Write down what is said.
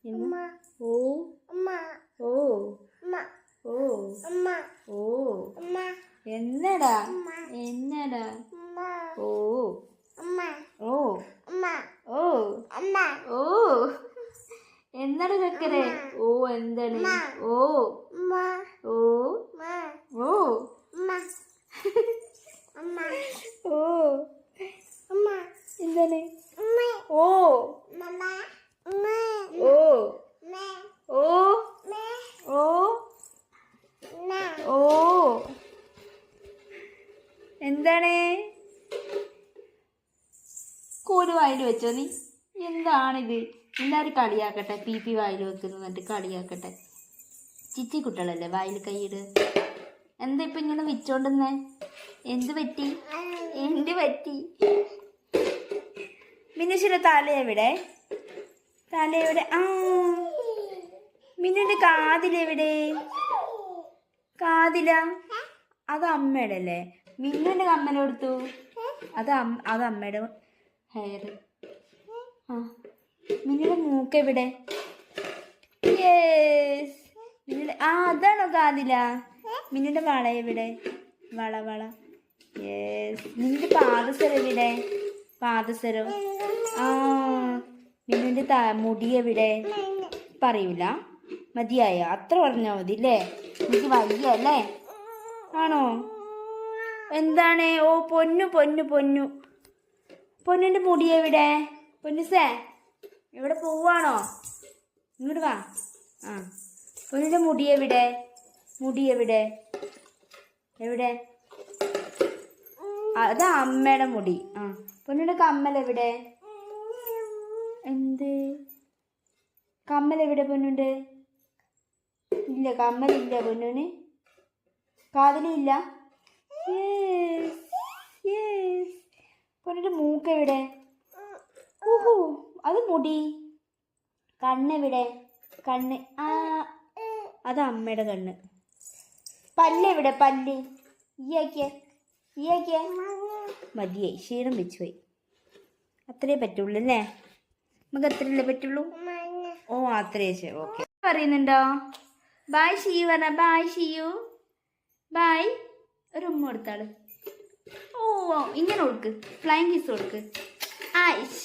ഓ ഓ ഓ ഓ എന്നടാ എന്നടാ ഓ ഓ ഓ ഓ എന്നടാ ചക്കരെ ഓ എന്താണ് ഓ ഓ ഓ ഓ എന്താണ് ഓ ഓ ഓ ഓ ഓ എന്താണ് കോല് വായിൽ വെച്ചോ നീ എന്താണിത് എല്ലാവരും കളിയാക്കട്ടെ പി വായിൽ വെക്കുന്നു എന്നിട്ട് കളിയാക്കട്ടെ ചിച്ചി കുട്ടികളല്ലേ വായിൽ കൈയിട് എന്താ ഇപ്പം ഇങ്ങനെ വെച്ചോണ്ടെന്നേ എന്ത് പറ്റി എന്ത് പറ്റി മിനുഷിന്റെ തലയെവിടെ തലയെവിടെ ആ മിന്നുന്റെ കാതിലെവിടെ കാതില അത് അമ്മയുടെ അല്ലേ മിന്നുന്റെ കമ്മലെടുത്തു അത് അമ്മയുടെ ഹെയർ ആ മിന്നുടെ മൂക്കെവിടെ യെസ് മിന്നുടെ ആ അതാണോ കാതില മിന്നുടെ വള എവിടെ വള യെസ് മിന്നുന്റെ പാദസരം എവിടെ പാദസരം ആ മിന്നുന്റെ മുടി എവിടെ പറയൂല മതിയായ അത്ര പറഞ്ഞാൽ മതി അല്ലേ എനിക്ക് വയ്യ അല്ലേ ആണോ എന്താണ് ഓ പൊന്നിന്റെ മുടി എവിടെ പൊന്നുസേ എവിടെ പോവാണോ ഇങ്ങോട്ട് വാ ആ പൊന്നിന്റെ മുടി എവിടെ എവിടെ അത് അമ്മയുടെ മുടി ആ പൊന്നിന്റെ കമ്മൽ എവിടെ എന്ത് കമ്മൽ എവിടെ പൊന്നുണ്ട് ഇല്ല കമ്മലില്ല പൊന്നുന് കാതിലില്ല പൊന്നിന്റെ മൂക്ക് എവിടെ ഓഹോ അത് മുടി കണ്ണെവിടെ കണ്ണ് ആ അത് അമ്മയുടെ കണ്ണ് പല്ലെവിടെ പല്ല് ഈയാക്കിയ മതിയായി ക്ഷീണം വെച്ച് പോയി അത്രേ പറ്റുള്ളൂ അല്ലേ നമുക്ക് അത്രയല്ലേ പറ്റുള്ളൂ ഓ അത്രേ ശരി ഓക്കെ പറയുന്നുണ്ടോ ബായ് ഷിയു പറഞ്ഞ ബായ് ഷിയു ബായ് ഒരു ഉമ്മ കൊടുത്താള് ഓ ഇങ്ങനെ കൊടുക്ക് ഫ്ലൈങ് കിസ് കൊടുക്ക് ആയിഷ്